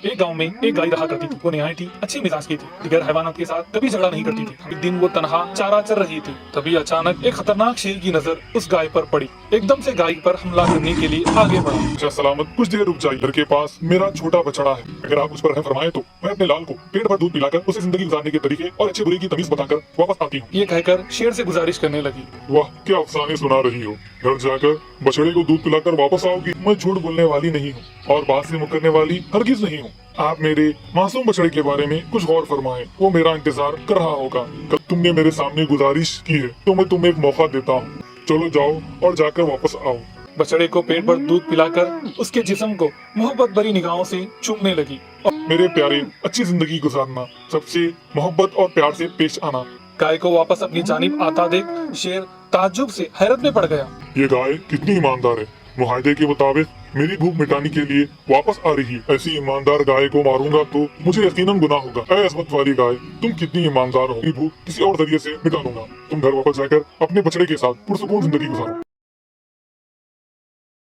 एक गांव में एक गाय रहा करती थी। वो निहायत ही अच्छी मिजाज की थी, दिगर हैवानात के साथ कभी झगड़ा नहीं करती थी। एक दिन वो तनहा चारा चर रही थी, तभी अचानक एक खतरनाक शेर की नजर उस गाय पर पड़ी। एकदम से गाय पर हमला करने के लिए आगे बढ़ा। अच्छा सलामत, कुछ देर रुक जाइए। घर के पास मेरा छोटा बछड़ा है, अगर आप उस पर रहम फरमाएं तो मैं अपने लाल को पेट भर दूध पिलाकर उसे जिंदगी गुजारने के तरीके और अच्छे बुरे की तमीज बताकर वापस आती हूँ। ये कहकर शेर से गुजारिश करने लगी। वाह, क्या अफसाने सुना रही हो। घर जाकर बछड़े को दूध पिलाकर वापस आओगी। मैं झूठ बोलने वाली नहीं हूँ और बात से मुकरने वाली हरगिज नहीं हूँ। आप मेरे मासूम बछड़े के बारे में कुछ गौर फरमाएं, वो मेरा इंतजार कर रहा होगा। कल तुमने मेरे सामने गुजारिश की है तो मैं तुम्हें एक मौका देता हूँ। चलो जाओ और जाकर वापस आओ। बछड़े को पेट भर दूध पिलाकर उसके जिस्म को मोहब्बत भरी निगाहों से चूमने लगी। मेरे प्यारे, अच्छी जिंदगी गुजारना, सबसे मोहब्बत और प्यार से पेश आना। गाय को वापस अपनी जानिब आता देख शेर ताज्जुब से हैरत में पड़ गया। ये गाय कितनी ईमानदार है, मुआहदे के मुताबिक मेरी भूख मिटाने के लिए वापस आ रही है। ऐसी ईमानदार गाय को मारूंगा तो मुझे यकीनन गुनाह होगा। ऐ अज़मत वाली गाय, तुम कितनी ईमानदार हो। मेरी भूख किसी और जरिए से मिटा लूंगा। तुम घर वापस जाकर अपने बछड़े के साथ पुरसुकून जिंदगी गुजारो।